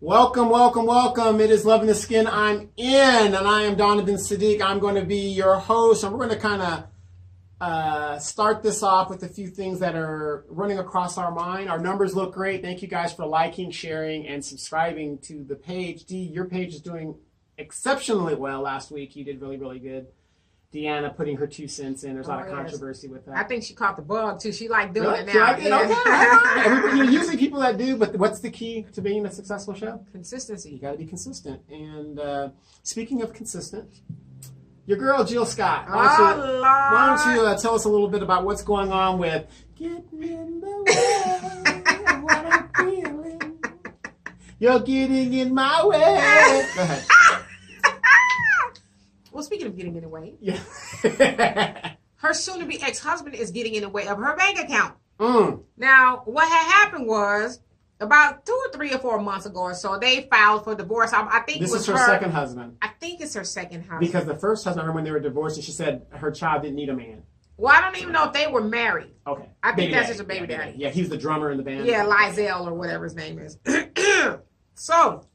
Welcome, welcome, welcome. It is Loving the Skin. I'm in, and I am Donovan Saadiq. I'm going to be your host, and we're going to kind of start this off with a few things that are running across our mind. Our numbers look great. Thank you guys for liking, sharing, and subscribing to the page. Dee, your page is doing exceptionally well. Last week, you did really, really good. Deanna putting her 2 cents in. There's a lot of controversy with that. I think she caught the bug too. She liked doing it now. You're usually people that do, but what's the key to being a successful show? Consistency. You got to be consistent. And speaking of consistent, your girl Jill Scott. Why don't you tell us a little bit about what's going on with getting in the way of what I'm feeling? You're getting in my way. Go ahead. Well, speaking of getting in the way, Yeah. her soon-to-be ex-husband is getting in the way of her bank account. Now, what had happened was about 2 or 3 or 4 months ago or so, they filed for divorce. I think this it was is her second husband. I think it's her second husband. Because the first husband, I remember when they were divorced, and she said her child didn't need a man. Well, I don't even know if they were married. Okay. I think Baby that's daddy. just a baby daddy. Yeah, he was the drummer in the band. Yeah, Lizelle or whatever his name is. So,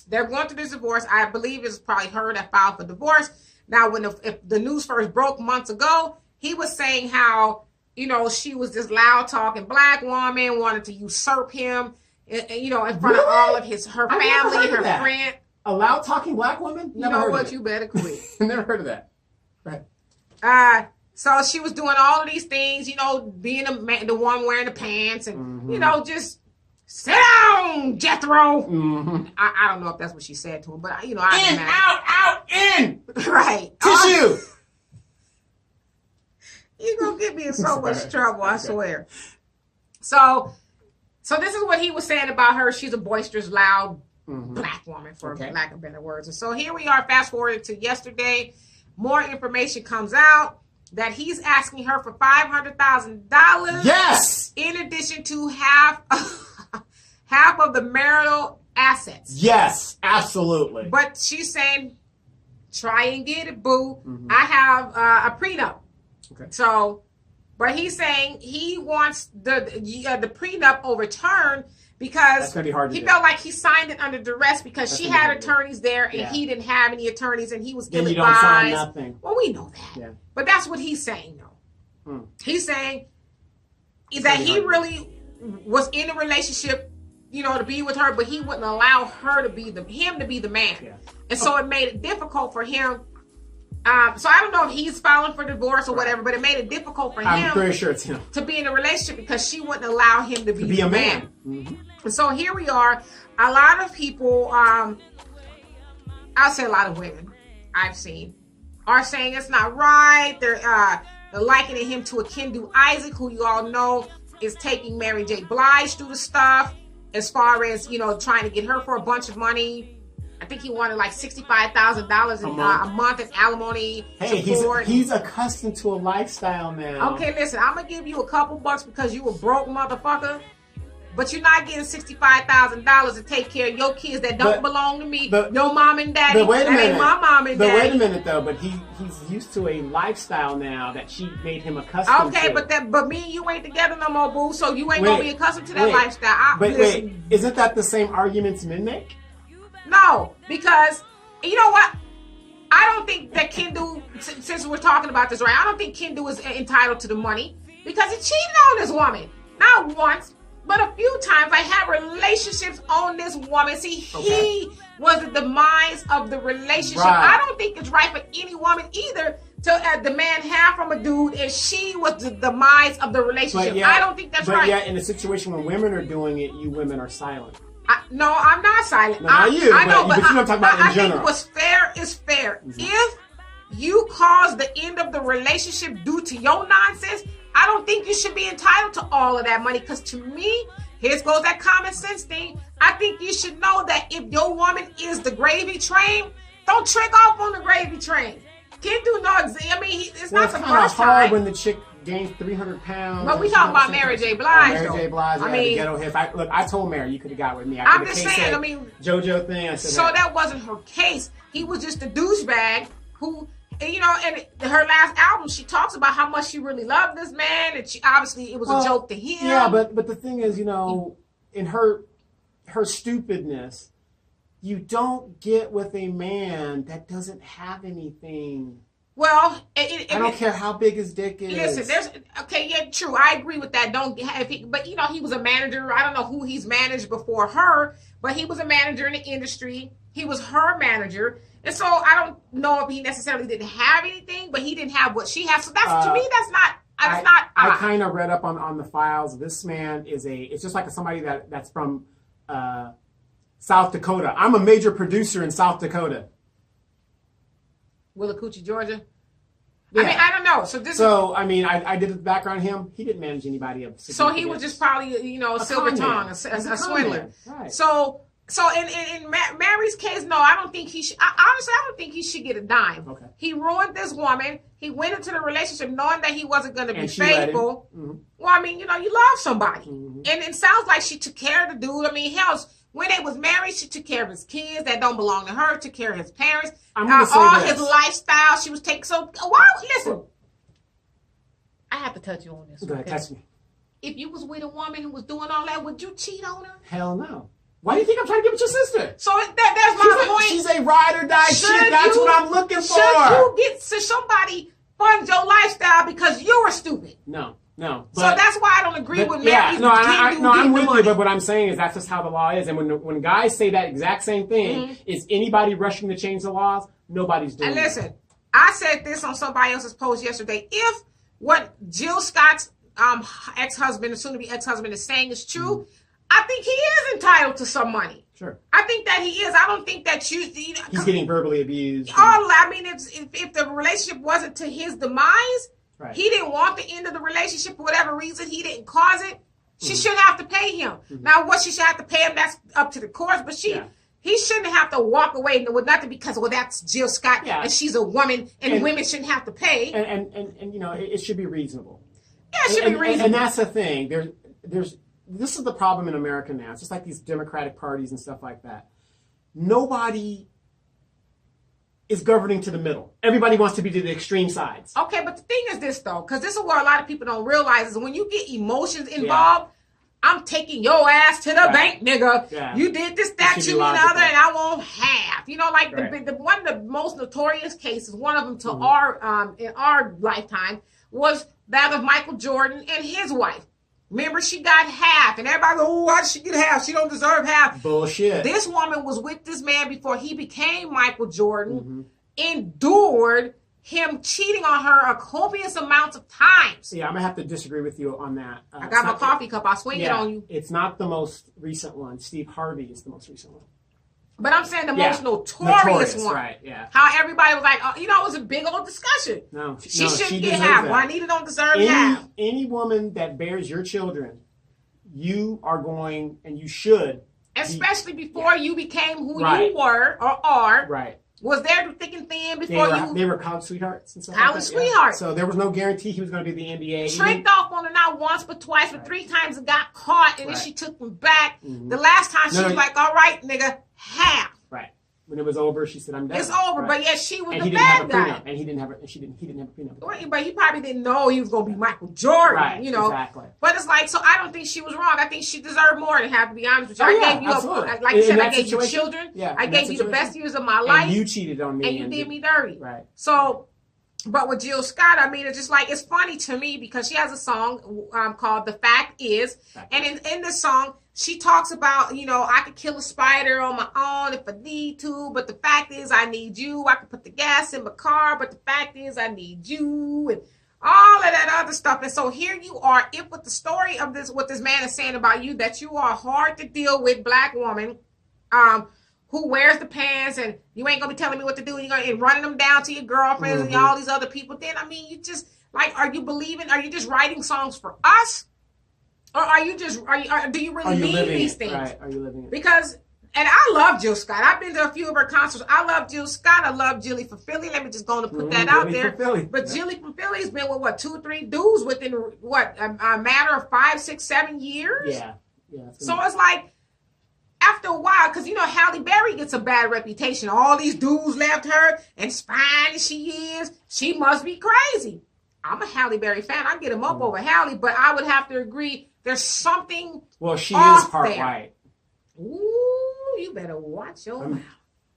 they're going through this divorce. I believe it's probably her that filed for divorce. Now, if the news first broke months ago, he was saying how, she was this loud-talking black woman, wanted to usurp him, in front of all of her family and her friend. A loud-talking black woman? You know what? You better quit. Never heard of that. Right. So she was doing all of these things, being the one wearing the pants and, just sit down, Jethro. Mm-hmm. I don't know if that's what she said to him, but, in, out, in. Right. Tissue. You're going to get me in so much trouble, I swear. So this is what he was saying about her. She's a boisterous, loud black woman, for lack of better words. And so here we are, fast forward to yesterday. More information comes out that he's asking her for $500,000. Yes. In addition to half of the marital assets. Yes, absolutely. But she's saying, try and get it, boo. I have a prenup. Okay. So, but he's saying he wants the prenup overturned because that's gonna be hard to he do. Felt like he signed it under duress because she had attorneys there and he didn't have any attorneys and he was ill-advised. Then you don't sign nothing. Well, we know that. Yeah. But that's what he's saying, though. He's saying that he really was in a relationship, to be with her, but he wouldn't allow her to be him to be the man. Yeah. And so it made it difficult for him. So I don't know if he's filing for divorce or whatever, but it made it difficult for him. I'm pretty sure it's him. To be in a relationship because she wouldn't allow him to be a man. And so here we are. A lot of people, I'll say a lot of women I've seen, are saying it's not right. They're likening him to a Kendu Isaac, who you all know is taking Mary J. Blige through the stuff as far as, trying to get her for a bunch of money. I think he wanted like $65,000 a month in alimony support. He's accustomed to a lifestyle now. Okay, listen, I'm going to give you a couple bucks because you a broke motherfucker. But you're not getting $65,000 to take care of your kids that don't belong to me. Your mom and daddy. But wait a minute. Ain't my mom and daddy. But wait a minute, though. But he's used to a lifestyle now that she made him accustomed to. Okay, but me and you ain't together no more, boo. So you ain't gonna be accustomed to that lifestyle. Wait, isn't that the same arguments men make? No, because you know what? I don't think that Kendu, since we're talking about this, right? I don't think Kendu is entitled to the money because he cheated on this woman. Not once, but a few times. I had relationships on this woman. See, he was the demise of the relationship. Right. I don't think it's right for any woman either to demand half from a dude if she was the demise of the relationship. I don't think that's right. But yeah, in a situation when women are doing it, you women are silent. No, I'm not silent. No, not you. I know, but you know what I'm talking about in general. I think what's fair is fair. If you cause the end of the relationship due to your nonsense, I don't think you should be entitled to all of that money. Because to me, here goes that common sense thing. I think you should know that if your woman is the gravy train, don't trick off on the gravy train. Can't do no. It's not the first time. Hard when the chick gained 300 pounds. But we talking about Mary J. Blige. Mary J. Blige. The ghetto hit. I told Mary you could have got with me. I'm just saying. JoJo thing. I said so that wasn't her case. He was just a douchebag who, and her last album, she talks about how much she really loved this man, and she obviously it was a joke to him. Yeah, but the thing is, in her stupidness, you don't get with a man that doesn't have anything. Well, I don't care how big his dick is. Listen, true. I agree with that. But he was a manager. I don't know who he's managed before her, but he was a manager in the industry. He was her manager. And so I don't know if he necessarily didn't have anything, but he didn't have what she has. So that's to me, that's not. I kind of read up on the files. This man it's just like somebody that's from South Dakota. I'm a major producer in South Dakota. Willacoochee, Georgia. Yeah. I mean, I don't know. I did the background on him. He didn't manage anybody of significance. So he was just probably, a silver tongue, a swindler. Right. So in Mary's case, no, I don't think he should. Honestly, I don't think he should get a dime. Okay. He ruined this woman. He went into the relationship knowing that he wasn't going to be faithful. Mm-hmm. Well, I mean, you love somebody. Mm-hmm. And it sounds like she took care of the dude. I mean, hell, when they was married, she took care of his kids that don't belong to her, took care of his parents, his lifestyle. She was taking. So listen, I have to touch you on this. Go ahead, touch me. If you was with a woman who was doing all that, would you cheat on her? Hell no. Why do you think I'm trying to get with your sister? So that's my point. She's a ride or die shit. That's what I'm looking for. Should you get to somebody fund your lifestyle because you were stupid? No. So that's why I don't agree with Mary. I'm with you, but what I'm saying is that's just how the law is. And when guys say that exact same thing, is anybody rushing to change the laws? Nobody's doing it. And listen, I said this on somebody else's post yesterday. If what Jill Scott's ex-husband, soon-to-be ex-husband, is saying is true, I think he is entitled to some money. Sure. I think that he is. I don't think that he's getting verbally abused. If the relationship wasn't to his demise, right. He didn't want the end of the relationship for whatever reason. He didn't cause it. She shouldn't have to pay him. Now, what she should have to pay him, that's up to the courts. But he shouldn't have to walk away with nothing because, that's Jill Scott and she's a woman and women shouldn't have to pay. And it should be reasonable. Yeah, it should be reasonable. And that's the thing. This is the problem in America now. It's just like these Democratic parties and stuff like that. Nobody is governing to the middle. Everybody wants to be to the extreme sides. Okay, but the thing is this, though, because this is what a lot of people don't realize is when you get emotions involved, I'm taking your ass to the bank, nigga. Yeah. You did this, that, you, and the other, and I won't have. The one of the most notorious cases, one of them to in our lifetime, was that of Michael Jordan and his wife. Remember, she got half, and everybody go, why did she get half? She don't deserve half. Bullshit. This woman was with this man before he became Michael Jordan, endured him cheating on her a copious amounts of times. Yeah, I'm going to have to disagree with you on that. I got my coffee cup. I'll swing it on you. It's not the most recent one. Steve Harvey is the most recent one. But I'm saying the most notorious one. Right, yeah. How everybody was like, it was a big old discussion. No, she shouldn't get half. Juanita don't deserve half. Any woman that bears your children, you are going, and you should. Especially before you became who you were or are. Right. Was there through thick and thin before They were college sweethearts and stuff college sweethearts. So there was no guarantee he was going to be the NBA. Tricked off on her not once but twice, but 3 times and got caught, and then she took him back. The last time she was like, all right, nigga, half. Right. When it was over, she said, I'm done. It's over, but yet she was the bad guy. And he didn't have a prenup. But he probably didn't know he was going to be Michael Jordan, right, Exactly. But it's like, so I don't think she was wrong. I think she deserved more than have to be honest with you. I gave you, like you said, I gave you children. Yeah, I gave you the best years of my life. And you cheated on me. And you did me dirty. Right. So, but with Jill Scott, it's just like, it's funny to me because she has a song called The Fact Is. And in this song, she talks about, I could kill a spider on my own if I need to, but the fact is I need you. I could put the gas in my car, but the fact is I need you, and all of that other stuff. And so here you are, if with the story of this, what this man is saying about you, that you are hard to deal with black woman, who wears the pants, and you ain't gonna be telling me what to do, and running them down to your girlfriends and all these other people. Then, you just, like, are you just writing songs for us? Or do you really mean these things? Right. Are you living it? Because, and I love Jill Scott. I've been to a few of her concerts. I love Jill Scott. I love Jilly from Philly. Let me just go and put that out there. But Jilly from Philly's been with 2 or 3 dudes within a matter of 5, 6, 7 years. Yeah. So it's like, after a while, because Halle Berry gets a bad reputation. All these dudes left her, and as fine as she is, she must be crazy. I'm a Halle Berry fan. I get him up over Halle, but I would have to agree. There's something. Well, she is part there. white. Ooh, you better watch your mouth.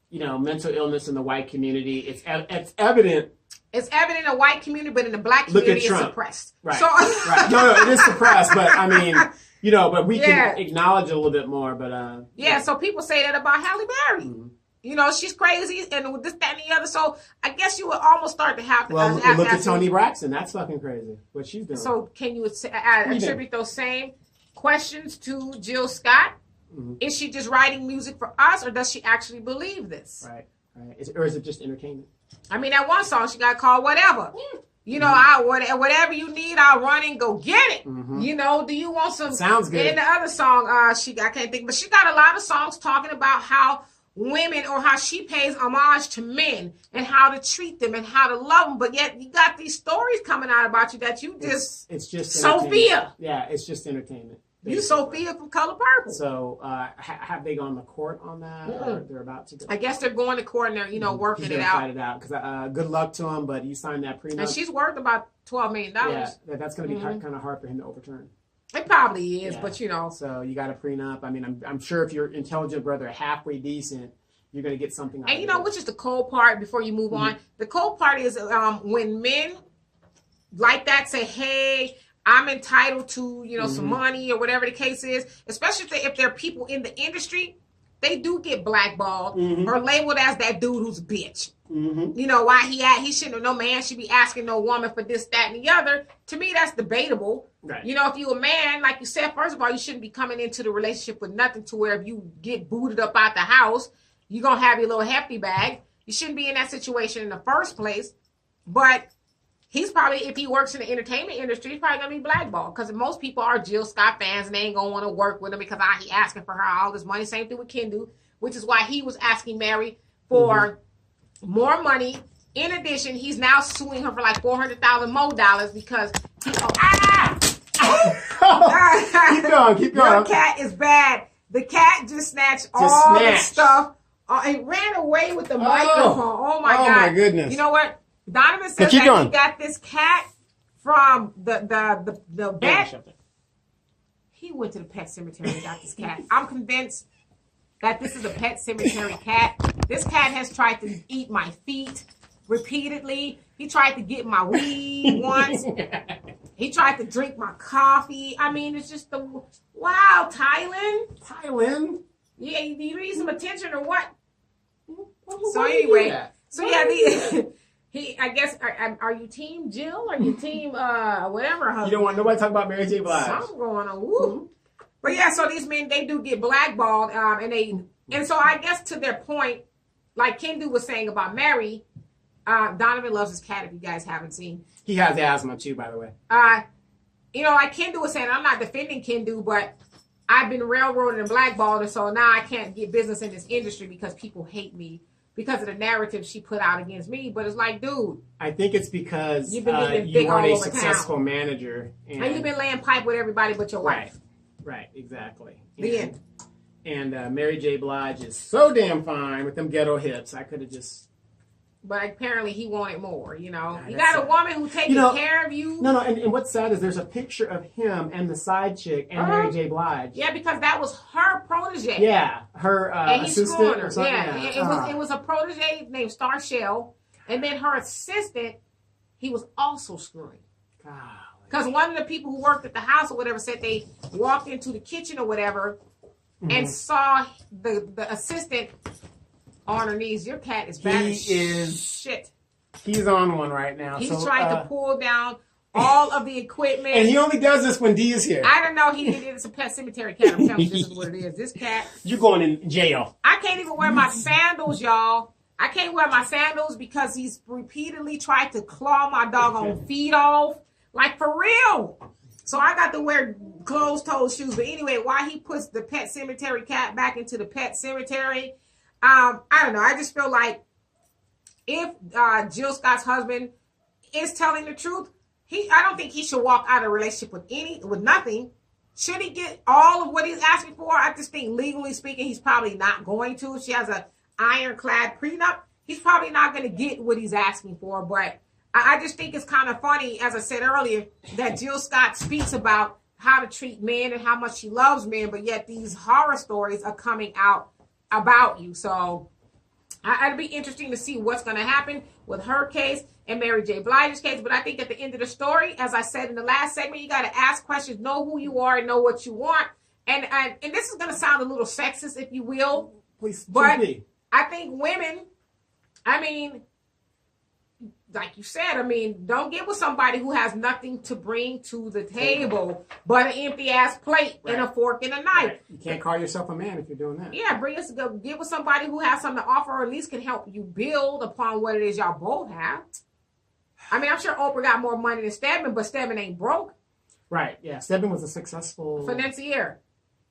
You know, mental illness in the white community. It's evident. It's evident in the white community, but in the black community, it's suppressed. Right. So, right. No, it is suppressed, but I mean, you know, but we can acknowledge it a little bit more. But so people say that about Halle Berry. Mm-hmm. You know, she's crazy, and with this, that, and the other. So I guess you would almost start to have to. Well, look at Toni Braxton. That's fucking crazy. What she's doing. So can you attribute those same questions to Jill Scott? Mm-hmm. Is she just writing music for us, or does she actually believe this? Right. Or is it just entertainment? I mean, that one song she got called Whatever. You know, whatever you need, I'll run and go get it. Mm-hmm. You know, do you want some? Sounds good. In the other song, I can't think, but she got a lot of songs talking about how women, or how she pays homage to men and how to treat them and how to love them. But yet you got these stories coming out about you that you just, it's just Sophia. Yeah, it's just entertainment. You Sophia from Color Purple. So have they gone to court on that? Or they're about to go? I guess they're going to court and they're, working it out. Fight it out. Because good luck to him, but you signed that prenup. And she's worth about $12 million. Yeah, that's going to be kind of hard for him to overturn. It probably is, but So you got a prenup. I mean, I'm sure if you're intelligent, brother, halfway decent, you're going to get something out of it. And which is the cold part before you move on? The cold part is when men like that say, hey, I'm entitled to, some money or whatever the case is, especially if they're people in the industry, they do get blackballed or labeled as that dude who's a bitch. Why he shouldn't, no man should be asking no woman for this, that, and the other. To me, that's debatable. Right. If you a man, like you said, first of all, you shouldn't be coming into the relationship with nothing to where if you get booted up out the house, you're going to have your little hefty bag. You shouldn't be in that situation in the first place. But he's probably, if he works in the entertainment industry, he's probably going to be blackballed because most people are Jill Scott fans and they ain't going to want to work with him because he asking for her all this money. Same thing with Kendu, which is why he was asking Mary for more money. In addition, he's now suing her for like $400,000 more because he... Keep going. Your cat is bad. The cat just snatched all the stuff. And ran away with the microphone. Oh my God. Oh my goodness. You know what? Donovan says that he got this cat from the vet. He went to the pet cemetery and got this cat. I'm convinced that this is a pet cemetery cat. This cat has tried to eat my feet repeatedly. He tried to get my weed once. He tried to drink my coffee. I mean, it's just wow, Thailynd. Thailynd? Yeah, do you need some attention or what? So anyway, I guess, are you team Jill or you team whatever? You don't want nobody talking about Mary J. Blige. Something going on. Woo. But yeah, so these men, they do get blackballed, and so I guess to their point, like Kendu was saying about Mary, Donovan loves his cat. If you guys haven't seen, he has asthma too, by the way. Like Kendu was saying, I'm not defending Kendu, but I've been railroaded and blackballed, and so now I can't get business in this industry because people hate me because of the narrative she put out against me. But it's like, dude, I think it's because you weren't a successful manager. And you've been laying pipe with everybody but your wife. Right, exactly. The end. And Mary J. Blige is so damn fine with them ghetto hips. I could have just... But apparently he wanted more, You got a woman who taking care of you. No, and what's sad is there's a picture of him and the side chick and Mary J. Blige. Yeah, because that was her protege. Yeah, her assistant or something. Yeah, it was a protege named Star Shell. And then her assistant, he was also screwing. Because one of the people who worked at the house or whatever said they walked into the kitchen or whatever and saw the assistant on her knees. Your cat is bad as shit. He's on one right now. He's trying to pull down all of the equipment. And he only does this when D is here. I don't know. It's a pet cemetery cat. I'm telling you, this is what it is. This cat. You're going in jail. I can't even wear my sandals, y'all. I can't wear my sandals because he's repeatedly tried to claw my doggone feet off. Like, for real. So I got to wear closed-toed shoes. But anyway, why he puts the pet cemetery cat back into the pet cemetery... I don't know. I just feel like if Jill Scott's husband is telling the truth, I don't think he should walk out of a relationship with nothing. Should he get all of what he's asking for? I just think legally speaking, he's probably not going to. If she has an ironclad prenup, he's probably not going to get what he's asking for. But I just think it's kind of funny, as I said earlier, that Jill Scott speaks about how to treat men and how much she loves men, but yet these horror stories are coming out about you. So it'd be interesting to see what's going to happen with her case and Mary J. Blige's case. But I think at the end of the story, as I said in the last segment, you got to ask questions, know who you are, and know what you want. And this is going to sound a little sexist, if you will. Please, but I think women, I mean, like you said, I mean, don't get with somebody who has nothing to bring to the table but an empty ass plate and a fork and a knife. Right. You can't call yourself a man if you're doing that. Yeah, get with somebody who has something to offer, or at least can help you build upon what it is y'all both have. I mean, I'm sure Oprah got more money than Stedman, but Stedman ain't broke. Right. Yeah. Stedman was a successful financier.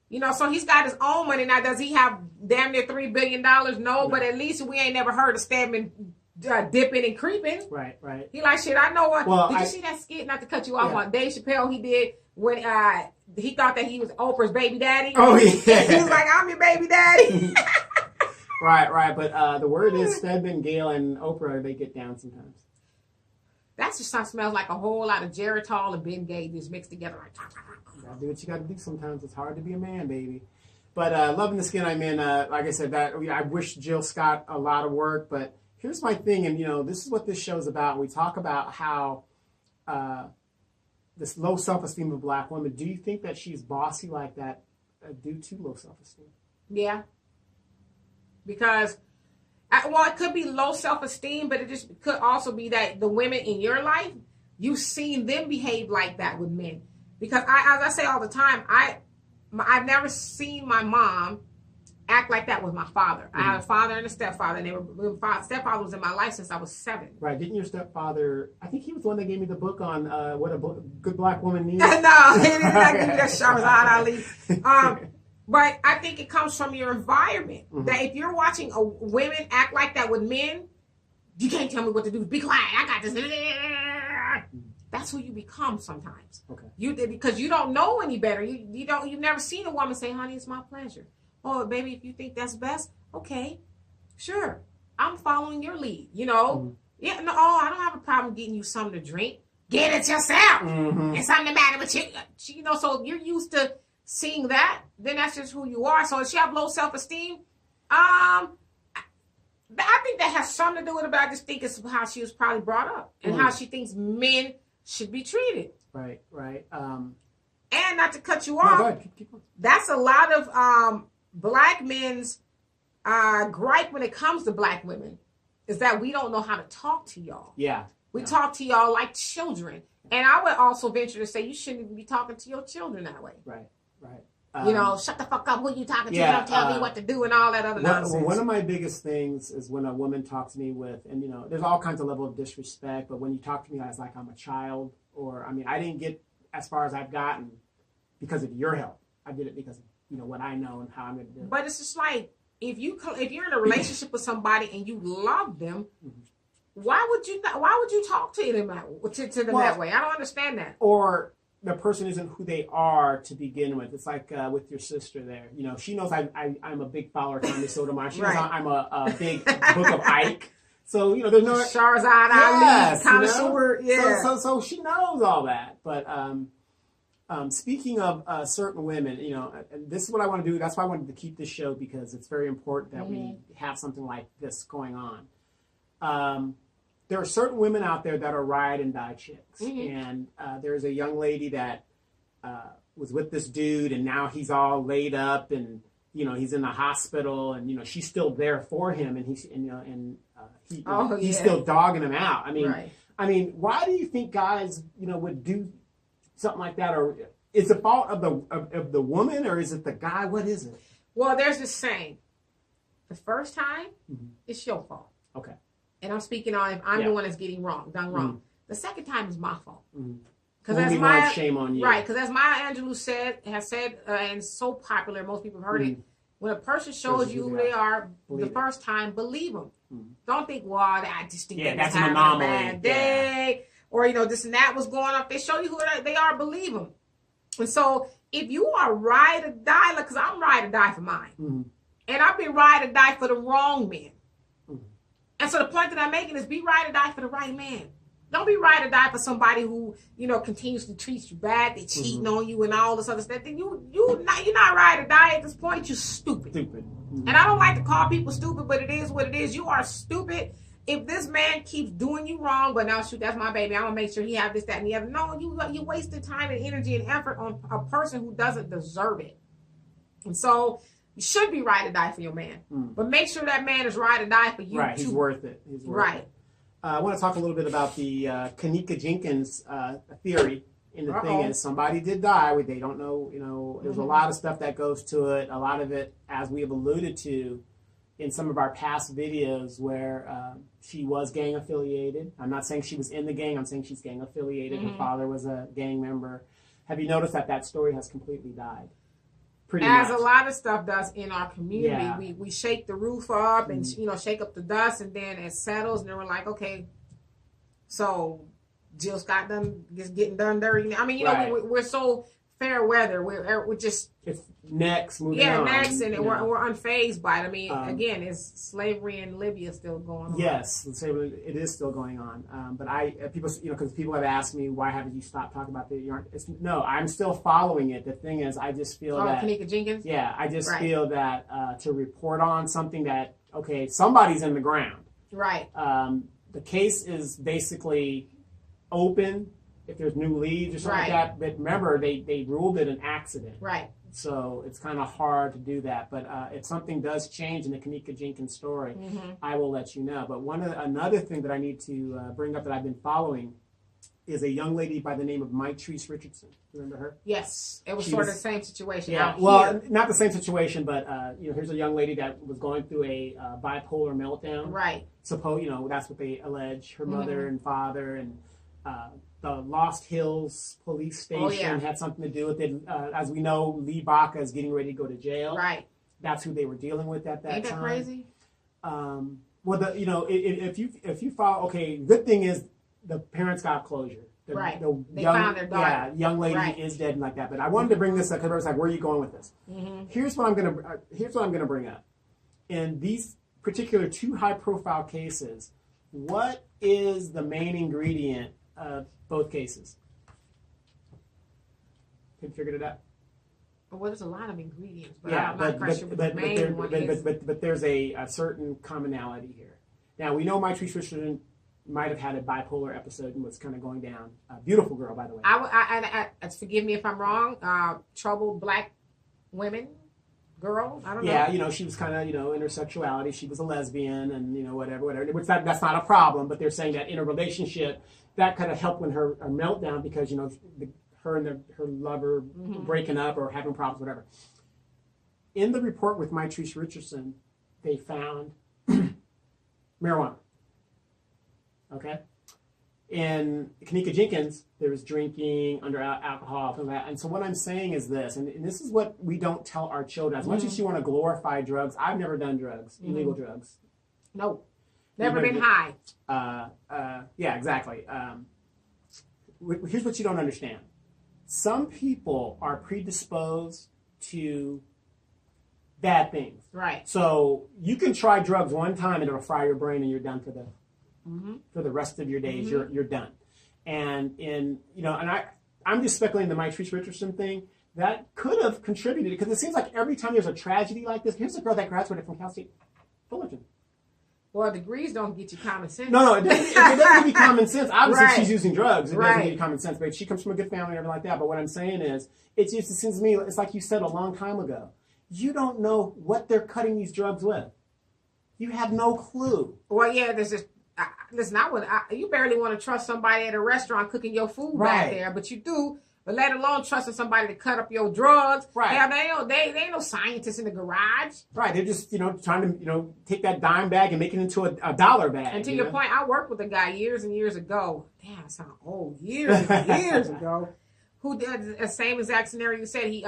You know, so he's got his own money now. Does he have damn near $3 billion? No, but at least we ain't never heard of Stedman dipping and creeping. Right. He like, shit, I know what. Well, did you see that skit, not to cut you off, on Dave Chappelle he did when he thought that he was Oprah's baby daddy? Oh, yeah. He was like, I'm your baby daddy. Right. But the word is Stedman, Gayle, and Oprah, they get down sometimes. That just smells like a whole lot of Geritol and Ben Gay just mixed together. You gotta do what you gotta do sometimes. It's hard to be a man, baby. But loving the skin I'm in, like I said, that I wish Jill Scott a lot of work, but here's my thing, and this is what this show's about. We talk about how this low self-esteem of Black women. Do you think that she's bossy like that due to low self-esteem? Yeah. Because, well, it could be low self-esteem, but it just could also be that the women in your life, you've seen them behave like that with men. Because as I say all the time, I've never seen my mom act like that with my father. I had a father and a stepfather, and stepfather was in my life since I was 7. Right? Didn't your stepfather? I think he was the one that gave me the book on what a good Black woman needs. No, he did not give me that Shahrazad Ali. But I think it comes from your environment. That if you're watching women act like that with men, you can't tell me what to do. Be quiet. I got this. That's who you become sometimes. Okay. Because you don't know any better. You've never seen a woman say, "Honey, it's my pleasure." Oh, baby, if you think that's best, okay, sure. I'm following your lead. Yeah, no, I don't have a problem getting you something to drink. Get it yourself. It's something the matter with you. So if you're used to seeing that, then that's just who you are. So if she have low self-esteem, I think that has something to do with it, but I just think it's how she was probably brought up and how she thinks men should be treated. Right. And not to cut you off, go ahead. Keep going. That's a lot of Black men's gripe when it comes to Black women, is that we don't know how to talk to y'all. Yeah. We talk to y'all like children. And I would also venture to say you shouldn't even be talking to your children that way. Right. Shut the fuck up. Who you talking to? You don't tell me what to do and all that other nonsense. Well, one of my biggest things is when a woman talks to me with, and there's all kinds of level of disrespect, but when you talk to me as like I'm a child, or, I didn't get as far as I've gotten because of your help. I did it because of, what I know and how I'm going to do it. But it's just like, if you're in a relationship with somebody and you love them, why would you talk to them that way? I don't understand that. Or the person isn't who they are to begin with. It's like with your sister there. She knows I'm a big follower of Tommy Sotomayor. She knows I'm a big Book of Ike. So, there's no... Shahrazad Ali, connoisseur. Yeah. So she knows all that. But speaking of certain women, and this is what I want to do. That's why I wanted to keep this show, because it's very important that we have something like this going on. There are certain women out there that are ride and die chicks. And there's a young lady that was with this dude, and now he's all laid up, and he's in the hospital, and she's still there for him, and he's still dogging him out. Why do you think guys would do something like that? Or is it fault of the woman, or is it the guy? What is it? Well, there's this saying: the first time, it's your fault. Okay. And I'm speaking on if I'm the one that's getting done wrong. The second time is my fault. Because that's my shame on you. Right, because as Maya Angelou has said, and it's so popular, most people have heard it. When a person shows you who they are the first time, believe them. Don't think, well, I just think that's an anomaly. A bad day, or this and that was going on. If they show you who they are, believe them. And so, if you are ride or die, because I'm ride or die for mine, and I've been ride or die for the wrong men. And so the point that I'm making is be ride or die for the right man. Don't be ride or die for somebody who, you know, continuously treats you bad. They cheating on you and all this other stuff. Then you're not ride or die at this point. You're stupid. And I don't like to call people stupid, but it is what it is. You are stupid. If this man keeps doing you wrong, but now shoot, that's my baby. I'm gonna make sure he have this, that, and the other. No, you wasted time and energy and effort on a person who doesn't deserve it. And so you should be ride or die for your man, but make sure that man is ride or die for you. Right, too. he's worth it. He's worth it. I want to talk a little bit about the Kanika Jenkins theory. And the thing is, somebody did die. They don't know, you know, there's a lot of stuff that goes to it. A lot of it, as we have alluded to in some of our past videos, where she was gang affiliated. I'm not saying she was in the gang. I'm saying she's gang affiliated. Her father was a gang member. Have you noticed that story has completely died? As a lot of stuff does in our community, we shake the roof up and you know, shake up the dust, and then it settles, and then we're like, okay, so Jill Scott just getting done dirty. I mean, you know, we're so fair weather. We're just it's next moving on. Next, and we're unfazed by it. I mean, again, is slavery in Libya still going on? Yes, slavery, it is still going on. But people, you know, because people have asked me, why haven't you stopped talking about no, I'm still following it. The thing is, I just feel that Kanika Jenkins. Yeah, I just feel that to report on something that somebody's in the ground. Right. The case is basically open if there's new leads or something like that. But remember, they ruled it an accident. Right. So it's kind of hard to do that. But if something does change in the Kanika Jenkins story, I will let you know. But another thing that I need to bring up that I've been following is a young lady by the name of Maitrice Richardson. Remember her? Yes. It was sort of the same situation. Yeah. Well, not the same situation, but you know, here's a young lady that was going through a bipolar meltdown. Right. You know, that's what they allege. Her mother and father and the Lost Hills police station had something to do with it. As we know, Lee Baca is getting ready to go to jail. Right. That's who they were dealing with at that time. Ain't that crazy? Well, you know, if you follow, good thing is the parents got closure. They found their daughter. Yeah, young lady is dead and like that. But I wanted to bring this up because I was like, where are you going with this? Here's what I'm gonna bring up. In these particular two high-profile cases, what is the main ingredient of both cases? Have you figured it out? Well, there's a lot of ingredients, but I'm not quite sure what the main one is. But there's a certain commonality here. Now, we know Maitrice Richardson might have had a bipolar episode and was kind of going down. Beautiful girl, by the way. I forgive me if I'm wrong. Troubled black women, girl. I don't know. Yeah, you know, she was kind of, you know, intersexuality. She was a lesbian, and you know, whatever. Which that's not a problem. But they're saying that in a relationship, that kind of helped when her meltdown because you know her and her lover breaking up or having problems, whatever. In the report with Maitrice Richardson, they found marijuana. Okay? In Kanika Jenkins, there was drinking, under alcohol, and that. And so what I'm saying is this, and this is what we don't tell our children. As much as you want to glorify drugs, I've never done drugs, illegal drugs. Nope. Never been high. Yeah, exactly. Here's what you don't understand. Some people are predisposed to bad things. Right. So you can try drugs one time and it'll fry your brain and you're done for the rest of your days. You're done. And I'm just speculating the Maitrice Richardson thing. That could have contributed because it seems like every time there's a tragedy like this, here's a girl that graduated from Cal State Fullerton. Well, degrees don't get you common sense. No, it doesn't give you common sense. Obviously, she's using drugs. It doesn't give you common sense. But she comes from a good family and everything like that. But what I'm saying is, it seems to me, it's like you said a long time ago. You don't know what they're cutting these drugs with. You have no clue. Well, yeah, there's this. Listen, you barely want to trust somebody at a restaurant cooking your food back there, but you do. But let alone trusting somebody to cut up your drugs. Right. Hell, they ain't no scientists in the garage. Right. They're just, trying to, take that dime bag and make it into a dollar bag. And to your point, I worked with a guy years and years ago. Damn, I sound old. Years and years ago. Who did the same exact scenario you said. He,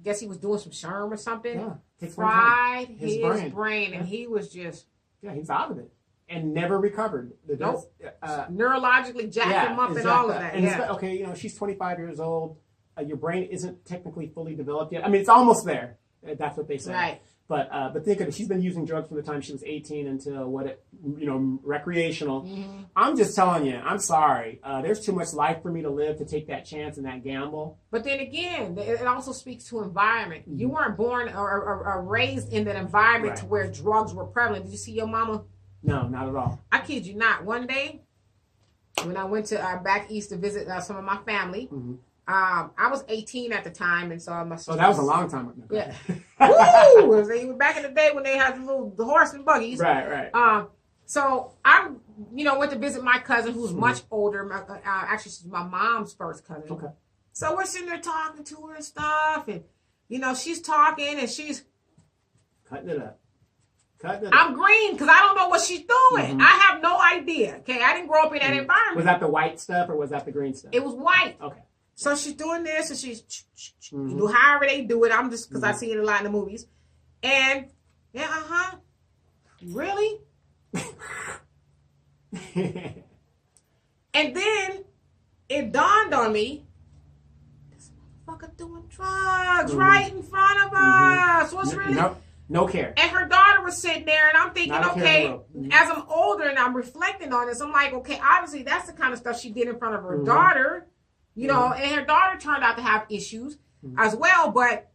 guess he was doing some sherm or something. Yeah. Fried his brain. And he was just. Yeah, he's out of it. And never recovered. Neurologically jacked him up and all of that. And she's 25 years old. Your brain isn't technically fully developed yet. I mean, it's almost there. That's what they say. Right. But think of it, she's been using drugs from the time she was 18 until recreational. Mm-hmm. I'm just telling you, I'm sorry. There's too much life for me to live to take that chance and that gamble. But then again, it also speaks to environment. Mm-hmm. You weren't born or raised in that environment to where drugs were prevalent. Did you see your mama? No, not at all. I kid you not. One day, when I went to back east to visit some of my family, mm-hmm. I was 18 at the time, and so my sister. Oh, that was a long time ago. Yeah. Woo! It was back in the day when they had the horse and buggies. Right. So I, went to visit my cousin who's much older. Actually, she's my mom's first cousin. Okay. So we're sitting there talking to her and stuff, and she's talking and she's cutting it up. I'm green because I don't know what she's doing. Mm-hmm. I have no idea. Okay, I didn't grow up in that environment. Was that the white stuff or was that the green stuff? It was white. Okay. So she's doing this, and she's, however they do it. I'm just, because I see it a lot in the movies. And, really? And then it dawned on me, this motherfucker doing drugs right in front of us. What's really? No care. And her daughter was sitting there, and I'm thinking, okay, as I'm older and I'm reflecting on this, I'm like, okay, obviously that's the kind of stuff she did in front of her daughter. And her daughter turned out to have issues as well, but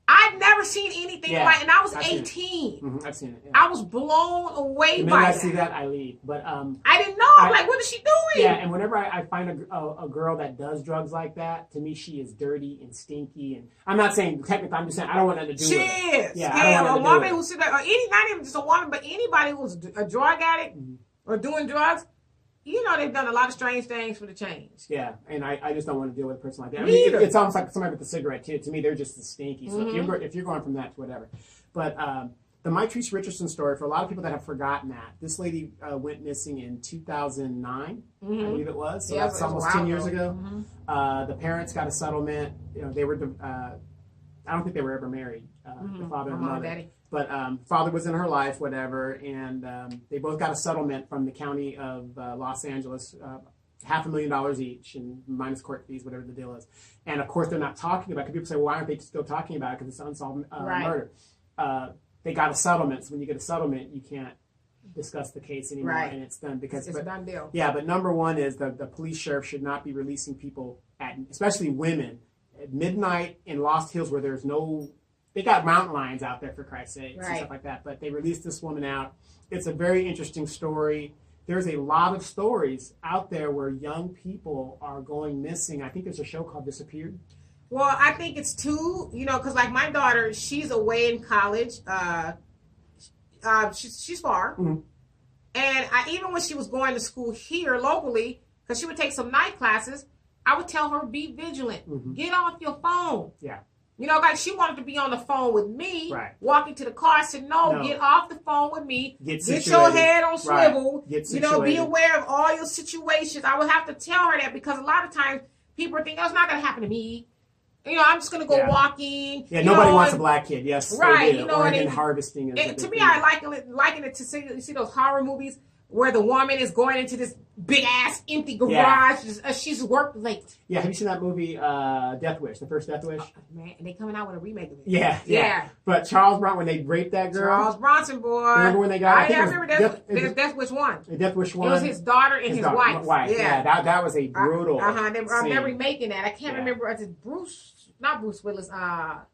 I've never seen anything like, and I was 18. I've seen it. Yeah. I was blown away by that. I see that, I leave. But I didn't know. Like, what is she doing? Yeah, and whenever I find a girl that does drugs like that, to me, she is dirty and stinky. And I'm not saying technically, I'm just saying I don't want nothing to do with it. She is. Yeah, a woman who's sitting there, or not even just a woman, but anybody who's a drug addict or doing drugs, they've done a lot of strange things for the change. Yeah, and I just don't want to deal with a person like that. I mean, it's almost like somebody with a cigarette, too. To me, they're just as stinky. So if you're going from that to whatever. But the Mitrice Richardson story, for a lot of people that have forgotten that, this lady went missing in 2009, I believe it was. So that's almost 10 years ago. The parents got a settlement. They were, I don't think they were ever married, the father and mother. Daddy. But father was in her life, whatever, and they both got a settlement from the county of Los Angeles, $500,000 each, and minus court fees, whatever the deal is. And of course, they're not talking about it. Because people say, well, why aren't they still talking about it? Because it's unsolved murder. They got a settlement. So when you get a settlement, you can't discuss the case anymore, and it's done. Because it's a done deal. Yeah, but number one is the police sheriff should not be releasing people, especially women, at midnight in Lost Hills where there's no... They got mountain lions out there, for Christ's sake, and stuff like that. But they released this woman out. It's a very interesting story. There's a lot of stories out there where young people are going missing. I think there's a show called Disappeared. Well, I think it's two, because like my daughter, she's away in college. She's far. Mm-hmm. And even when she was going to school here locally, because she would take some night classes, I would tell her, be vigilant. Mm-hmm. Get off your phone. Yeah. Like she wanted to be on the phone with me, walking to the car. I said, no, get off the phone with me. Get your head on swivel. Be aware of all your situations. I would have to tell her that because a lot of times people are thinking, oh, it's not going to happen to me. I'm just going to go walking. Yeah, nobody wants a black kid. Yes, right. Oregon harvesting. To me, I liken it to see those horror movies where the woman is going into this big ass empty garage. She's worked late. Yeah, have you seen that movie Death Wish, the first Death Wish? Oh, man, and they coming out with a remake of it. Yeah. But Charles Bronson, when they raped that girl. Charles Bronson, boy. Remember when they got? I remember Death Wish 1. Death Wish 1. It was his daughter and his wife. Yeah, that was a brutal. They're remaking that. I can't remember. Is it not Bruce Willis. I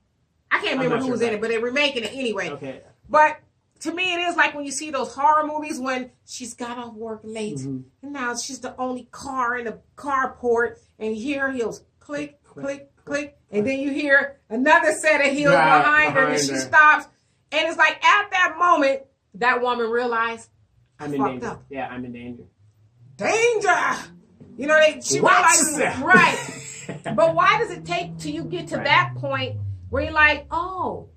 can't remember who was in it, but they're remaking it anyway. Okay. But to me, it is like when you see those horror movies when she's got off work late, and now she's the only car in the carport, and you hear heels click, click, click, and then you hear another set of heels behind her, and she stops, and it's like at that moment, that woman realized, I'm in danger. Yeah, I'm in danger. Danger! She realizes, right. But why does it take till you get to that point where you're like, oh,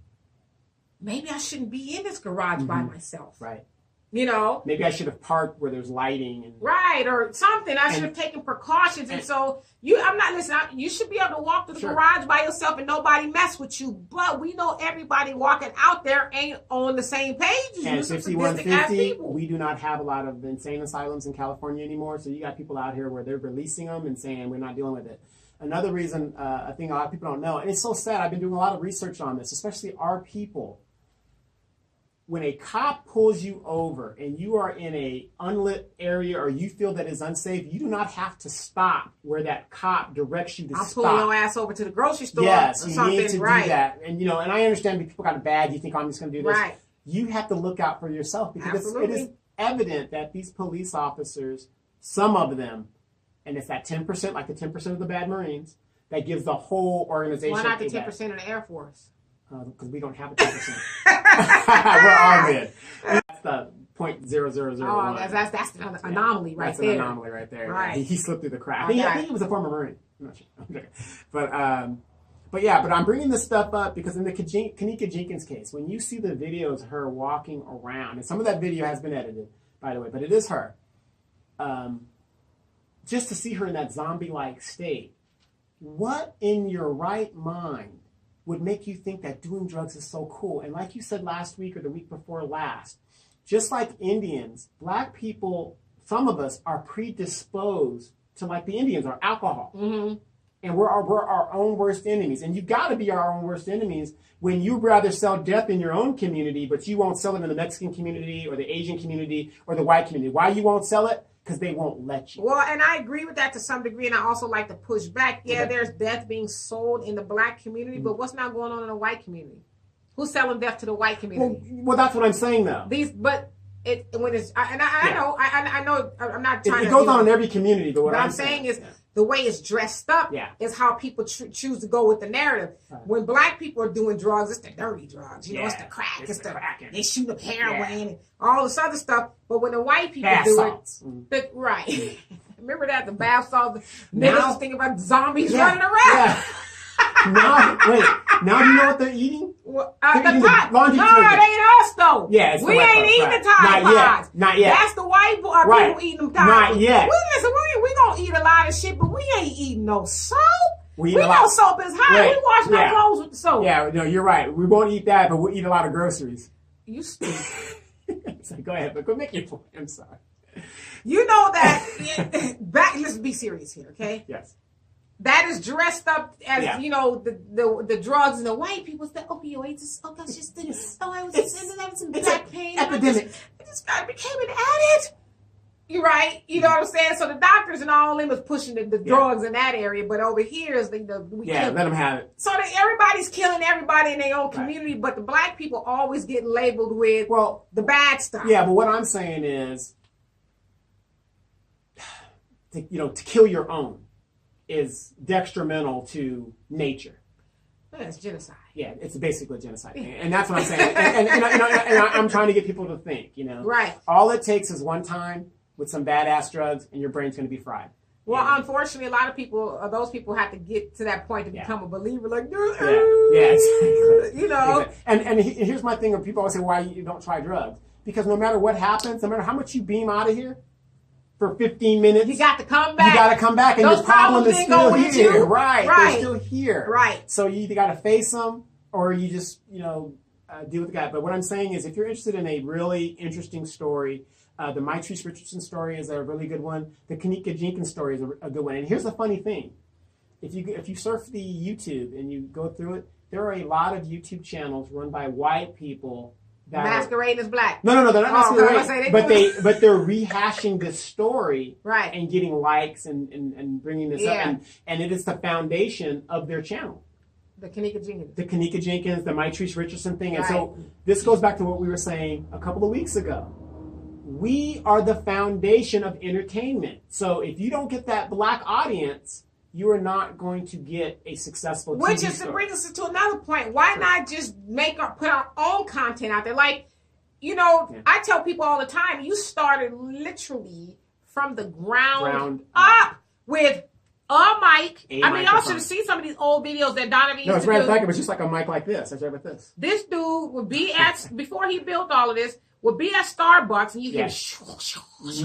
maybe I shouldn't be in this garage by myself. Right. Maybe I should have parked where there's lighting. Or something. I should have taken precautions. And so, I'm not listening. You should be able to walk to the garage by yourself and nobody mess with you. But we know everybody walking out there ain't on the same page as you. And 5150, we do not have a lot of insane asylums in California anymore. So you got people out here where they're releasing them and saying we're not dealing with it. Another reason, I think a lot of people don't know, and it's so sad, I've been doing a lot of research on this, especially our people. when a cop pulls you over and you are in a unlit area or you feel that is unsafe, you do not have to stop where that cop directs you to I'll stop. pull your ass over to the grocery store. Yes, or you something. need to right. do that. And you know, and I understand people got a bag. You think, oh, I'm just going to do this. Right. You have to look out for yourself because it is Absolutely. evident that these police officers, some of them, and it's that 10%, like the 10% of the bad Marines, that gives the whole organization. Why not the 10% of the Air Force? Because we don't have a 10%. We're all good. That's the 0.0001. Oh, that's the anomaly right that's there. That's an anomaly right there. Right. He slipped through the crack. Okay. I think he was a former Marine. I'm not sure. I'm joking. But I'm bringing this stuff up because in the Kenneka Jenkins case, when you see the videos of her walking around, and some of that video has been edited, by the way, but it is her, just to see her in that zombie-like state, what in your right mind would make you think that doing drugs is so cool? And like you said last week or the week before last, just like Indians, black people, some of us are predisposed to, like the Indians are, alcohol. Mm-hmm. And we're our own worst enemies. And you've got to be our own worst enemies when you'd rather sell death in your own community, but you won't sell it in the Mexican community or the Asian community or the white community. Why you won't sell it? Because they won't let you. Well, and I agree with that to some degree, and I also like to push back. Yeah, there's death being sold in the black community, but what's not going on in the white community? Who's selling death to the white community? Well, that's what I'm saying, though. I know, I'm not trying to. It goes on in every community, but what I'm saying is the way it's dressed up is how people choose to go with the narrative. Right. When black people are doing drugs, it's the dirty drugs. You know, it's the crack. It's the crack. They shoot up heroin and all this other stuff. But when the white people right. Remember that? The bath salts. Niggas thinking about zombies running around. Yeah. Now you know what they're eating? The pot. No, it ain't us though. Yeah, it's we ain't eating the Tide Pods. Not yet. That's the white people eating them Tide. Not yet. We gonna eat a lot of shit, but we ain't eating no soap. We know soap is hot. We washing our clothes with the soap. Yeah, no, you're right. We won't eat that, but we'll eat a lot of groceries. You stupid. So go ahead, but go make your point. I'm sorry. You know that. Let's be serious here, okay? Yes. That is dressed up as the drugs and the white people. The opioids. Oh, that's just this. Oh, I was having some back pain. Epidemic. I became an addict. You're right. You know what I'm saying? So the doctors and all them is pushing the drugs in that area, but over here is let them have it. So everybody's killing everybody in their own community, but the black people always get labeled with the bad stuff. Yeah, but what I'm saying is, to kill your own is detrimental to nature. It's genocide. Yeah, it's basically genocide, and that's what I'm saying. and I'm trying to get people to think. Right. All it takes is one time with some badass drugs, and your brain's going to be fried. Well, unfortunately, a lot of people, those people have to get to that point to become a believer. Like, exactly. Exactly. And here's my thing: when people always say, "Why you don't try drugs?" Because no matter what happens, no matter how much you beam out of here. For 15 minutes. You got to come back. You got to come back, and your problem is still here. Right. They're still here. Right. So you either got to face them, or you just, deal with the guy. But what I'm saying is, if you're interested in a really interesting story, the Mitrice Richardson story is a really good one. The Kenneka Jenkins story is a good one. And here's the funny thing: if you surf the YouTube and you go through it, there are a lot of YouTube channels run by white people. Masquerading as black. No, they're not masquerading. But they're rehashing this story, right, and getting likes and bringing this up, and it is the foundation of their channel. The Kenneka Jenkins, the Mitrice Richardson thing, and so this goes back to what we were saying a couple of weeks ago. We are the foundation of entertainment. So if you don't get that black audience, you are not going to get a successful TV Which is to bring us to another point. Why not just put our own content out there? Like, I tell people all the time, you started literally from the ground up with a mic. Y'all should have seen some of these old videos that Donovan used to do. No, as a matter of fact, it was just like a mic like this. I was right with this. This dude would be before he built all of this, would be at Starbucks and you hear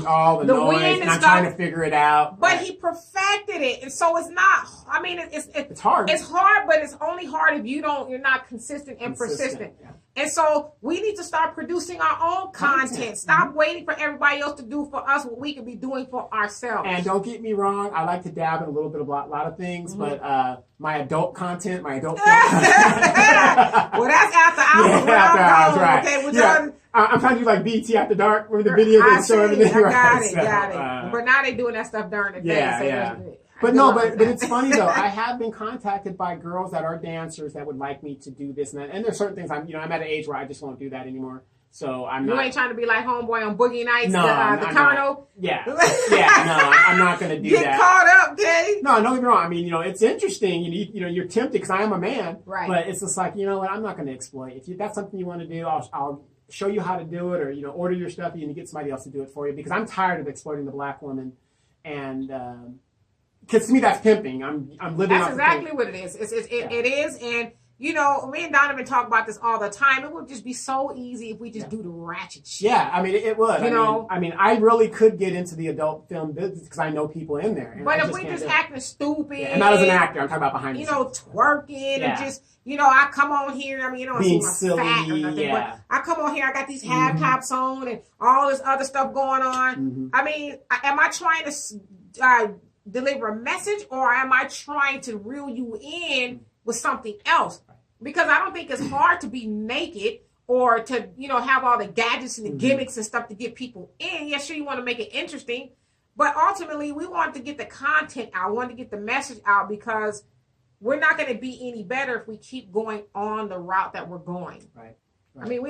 all the noise, wind and I'm trying to figure it out. But he perfected it. And so it's not, it's hard. It's hard, but it's only hard if you're not consistent and persistent. Yeah. And so we need to start producing our own content. Stop waiting for everybody else to do for us what we could be doing for ourselves. And don't get me wrong, I like to dab in a little bit of a lot of things, but my adult content, my adult Well, that's after hours. After hours, right. Okay, we're done. I'm trying to do like BT After Dark, where the videos I they show everything. I got right, it, so, got it. But now they doing that stuff during the day. Yeah, so yeah. But it's funny though. I have been contacted by girls that are dancers that would like me to do this and that. And there's certain things I'm at an age where I just won't do that anymore. So You ain't trying to be like homeboy on Boogie Nights, no, the Colonel. Yeah, no, I'm not going to do that. Get caught up, okay? No, don't get me wrong. I mean, it's interesting. You're tempted because I am a man, right? But it's just like, you know what? I'm not going to exploit. If that's something you want to do, I'll show you how to do it, or order your stuff and you get somebody else to do it for you, because I'm tired of exploiting the black woman, and because to me that's pimping. I'm living. That's exactly what it is. It is, and. Me and Donovan talk about this all the time. It would just be so easy if we just do the ratchet shit. Yeah, I mean, it would. I really could get into the adult film business because I know people in there. But if we just acting stupid. Yeah, and not as an actor, I'm talking about behind the scenes. Twerking and just, I come on here, being silly, fat or nothing, but I come on here, I got these half tops on and all this other stuff going on. Mm-hmm. I mean, am I trying to deliver a message, or am I trying to reel you in with something else? Because I don't think it's hard to be naked or to, have all the gadgets and the gimmicks and stuff to get people in. Yeah, sure, you want to make it interesting. But ultimately, we want to get the content out. We want to get the message out, because we're not going to be any better if we keep going on the route that we're going. Right. I mean,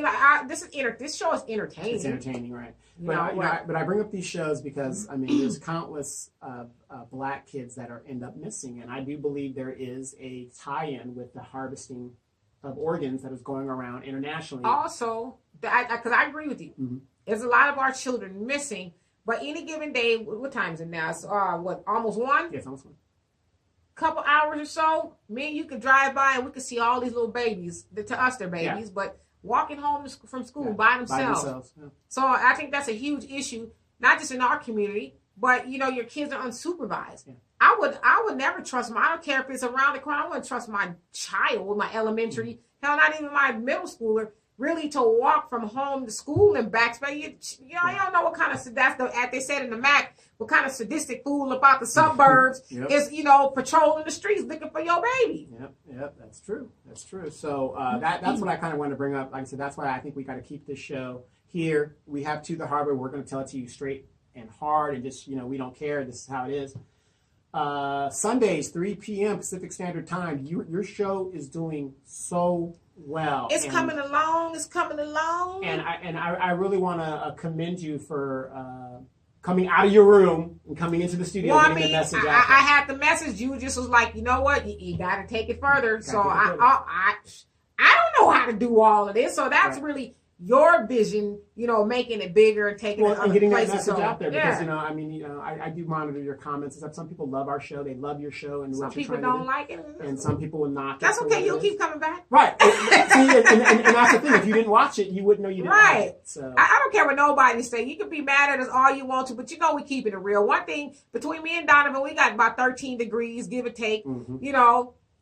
this show is entertaining. It's entertaining, right? But I bring up these shows because there's countless black kids that end up missing, and I do believe there is a tie-in with the harvesting of organs that is going around internationally. Also, because I agree with you, there's a lot of our children missing. But any given day, what time is it now? It's almost 1? Yes, almost 1. Couple hours or so, me and you could drive by and we could see all these little babies. To us, they're babies, but walking home from school by themselves. Yeah. So I think that's a huge issue, not just in our community, but your kids are unsupervised. Yeah. I would never trust I don't care if it's around the corner. I wouldn't trust my child, my elementary, hell, not even my middle schooler, really to walk from home to school and back. You don't know what kind of as they said in the Mac, what kind of sadistic fool about the suburbs is patrolling the streets looking for your baby. Yep, that's true. So that's what I kind of want to bring up. Like I said, that's why I think we got to keep this show here. We have To the Harbor. We're going to tell it to you straight and hard, and just we don't care. This is how it is. Sundays, 3 p.m. Pacific Standard Time. Your show is doing so well. It's coming along. And I really want to commend you for coming out of your room and coming into the studio. Well, the message I had the message. You just was like, you know what? You got to take it further. So I don't know how to do all of this. So that's really your vision, making it bigger and taking it and getting that places. message out there, because I do monitor your comments. Some people love our show, they love your show, and some people don't like it, and some people will not. That's okay. You'll keep coming back, right? See, and that's the thing. If you didn't watch it, you wouldn't know you didn't. Right. Like it, so I don't care what nobody say. You can be mad at us all you want to, but we keeping it real. One thing between me and Donovan, we got about 13 degrees, give or take.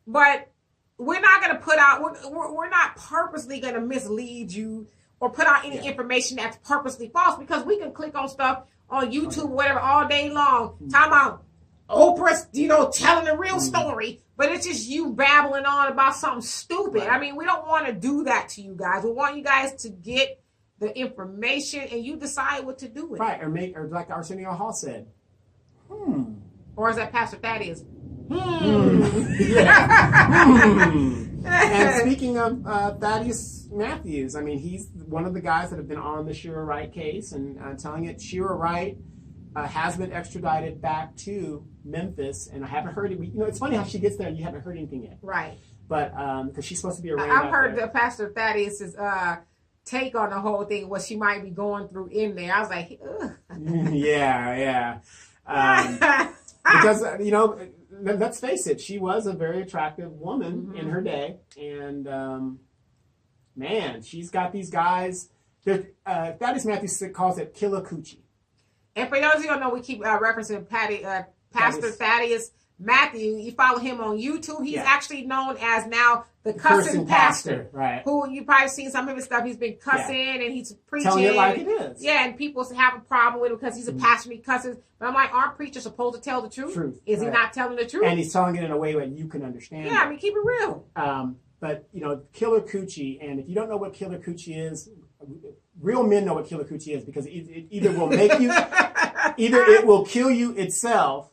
But we're not going to put out. We're not purposely going to mislead you or put out any information that's purposely false, because we can click on stuff on YouTube, whatever, all day long, talking about Oprah, telling the real story, but it's just you babbling on about something stupid. Right. I mean, we don't want to do that to you guys. We want you guys to get the information and you decide what to do with it. Right, or like Arsenio Hall said, Or is that Pastor Thaddeus? And speaking of Thaddeus Matthews, he's one of the guys that have been on the Shira Wright case, and telling it, Shira Wright has been extradited back to Memphis, and I haven't heard it. It's funny how she gets there and you haven't heard anything yet. Right. But because she's supposed to be arraigned. I've heard the Pastor Thaddeus's take on the whole thing, what she might be going through in there. I was like, ugh. Yeah. Because, let's face it, she was a very attractive woman in her day. And, man, she's got these guys. Thaddeus Matthews calls it killer coochie. And for those of you who don't know, we keep referencing Pastor Thaddeus Matthew. You follow him on YouTube. He's actually known as now the cussing pastor. Right. Who you probably seen some of his stuff. He's been cussing and he's preaching. Telling it like it is. Yeah, and people have a problem with him because he's a pastor and he cusses. But I'm like, aren't preachers supposed to tell the truth? Is he not telling the truth? And he's telling it in a way that you can understand. Yeah, keep it real. But, killer coochie, and if you don't know what killer coochie is, real men know what kill a coochie is, because it either will make you, either it will kill you itself,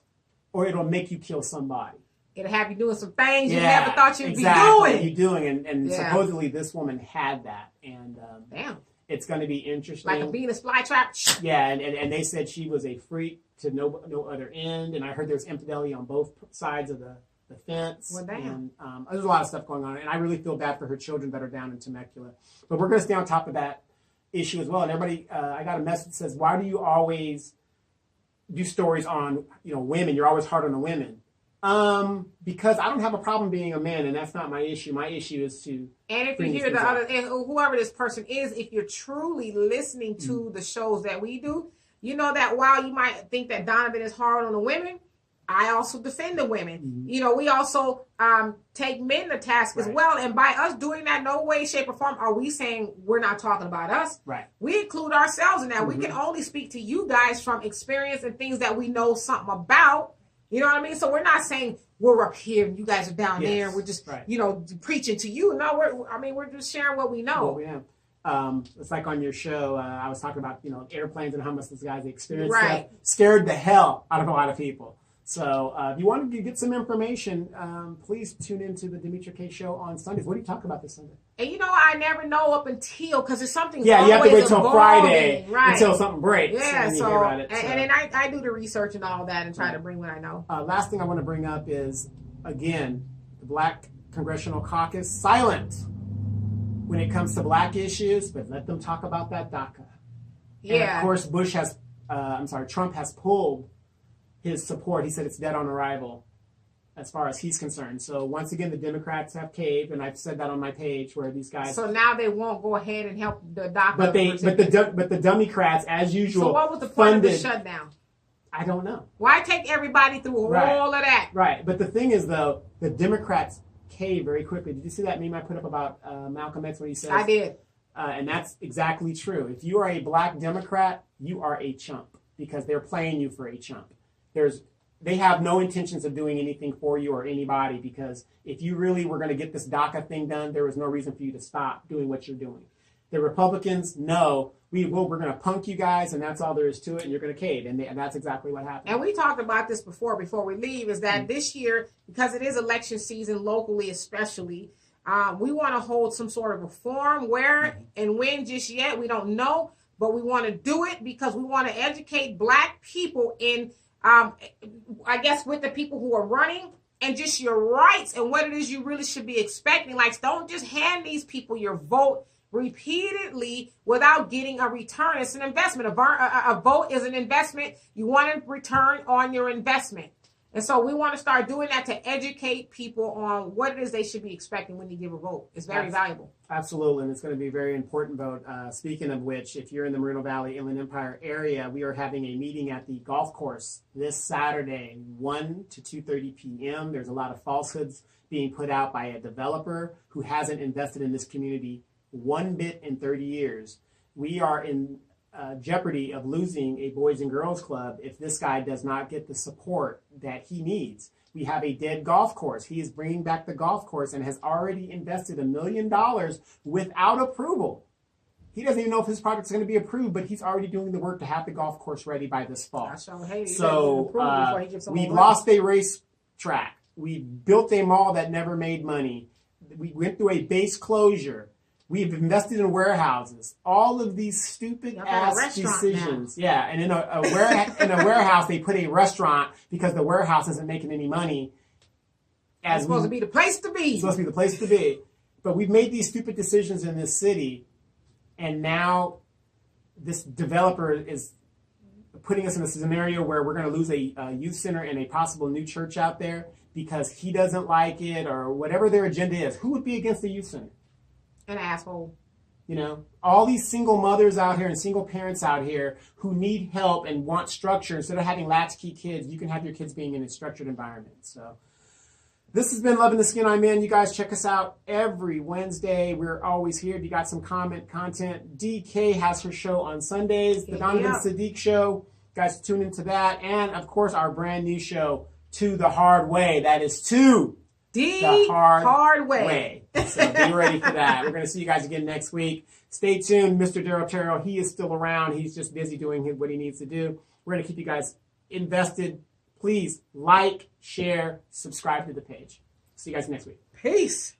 or it'll make you kill somebody. It'll have you doing some things you never thought you'd be doing. And supposedly this woman had that. And damn. It's going to be interesting. Like a Venus flytrap. Yeah, and they said she was a freak to no other end. And I heard there's infidelity on both sides of the fence. Well, damn. And there's a lot of stuff going on. And I really feel bad for her children that are down in Temecula. But we're going to stay on top of that issue as well. And everybody, I got a message that says, why do you always do stories on, women? You're always hard on the women. Because I don't have a problem being a man, and that's not my issue. My issue is to. And if you hear the other, and whoever this person is, if you're truly listening to the shows that we do, you know that while you might think that Donovan is hard on the women, I also defend the women. Mm-hmm. We also take men to task as well. And by us doing that, no way, shape, or form are we saying we're not talking about us. Right. We include ourselves in that. Mm-hmm. We can only speak to you guys from experience and things that we know something about. You know what I mean? So we're not saying we're up here and you guys are down there and we're just, preaching to you. No, we're just sharing what we know. What we have. It's like on your show, I was talking about, airplanes and how much this guy's experience scared the hell out of a lot of people. So if you want to get some information, please tune into the Demetra K Show on Sundays. What do you talk about this Sunday? And I never know up until, because it's something. Yeah, you have to wait till Friday until something breaks. Yeah, and you hear about it. And then I do the research and all that and try to bring what I know. Last thing I want to bring up is, again, the Black Congressional Caucus silent when it comes to black issues, but let them talk about that DACA. Yeah. And of course, Trump has pulled his support. He said it's dead on arrival as far as he's concerned. So once again, the Democrats have caved, and I've said that on my page where these guys. So now they won't go ahead and help the DACA. But the Democrats, as usual. So what was the point of the shutdown? I don't know. Why take everybody through all of that? Right. But the thing is, though, the Democrats cave very quickly. Did you see that meme I put up about Malcolm X when he says? I did. And that's exactly true. If you are a black Democrat, you are a chump, because they're playing you for a chump. They have no intentions of doing anything for you or anybody, because if you really were going to get this DACA thing done, there was no reason for you to stop doing what you're doing. The Republicans know we're going to punk you guys, and that's all there is to it, and you're going to cave, and that's exactly what happened. And we talked about this before we leave, is that this year, because it is election season locally especially, we want to hold some sort of reform. Where and when just yet, we don't know, but we want to do it because we want to educate black people in I guess with the people who are running, and just your rights and what it is you really should be expecting. Like, don't just hand these people your vote repeatedly without getting a return. It's an investment. A vote is an investment. You want to return on your investment. And so we want to start doing that to educate people on what it is they should be expecting when you give a vote. It's very valuable. Absolutely, and it's going to be a very important vote. Speaking of which, if you're in the Moreno Valley, Inland Empire area, we are having a meeting at the golf course this Saturday, 1 to 2:30 p.m. There's a lot of falsehoods being put out by a developer who hasn't invested in this community one bit in 30 years. We are in jeopardy of losing a Boys and Girls Club if this guy does not get the support that he needs. We have a dead golf course. He is bringing back the golf course and has already invested $1 million without approval. He doesn't even know if his project is going to be approved, but he's already doing the work to have the golf course ready by this fall. So we lost a race track. We built a mall that never made money. We went through a base closure. We've invested in warehouses. All of these stupid ass decisions. Now. Yeah, and in a warehouse they put a restaurant because the warehouse isn't making any money. It's supposed to be the place to be. It's supposed to be the place to be. But we've made these stupid decisions in this city, and now this developer is putting us in a scenario where we're going to lose a youth center and a possible new church out there because he doesn't like it or whatever their agenda is. Who would be against the youth center? An asshole. All these single mothers out here and single parents out here who need help and want structure. Instead of having latchkey kids, you can have your kids being in a structured environment. So this has been Loving the Skin I'm In. You guys check us out every Wednesday. We're always here. If you got some content, DK has her show on Sundays. The Donovan Saadiq show. Guys, tune into that. And, of course, our brand new show, To the Hard Way. That is 2 The hard way. So be ready for that. We're going to see you guys again next week. Stay tuned. Mr. Daryl Terrell, he is still around. He's just busy doing what he needs to do. We're going to keep you guys invested. Please like, share, subscribe to the page. See you guys next week. Peace.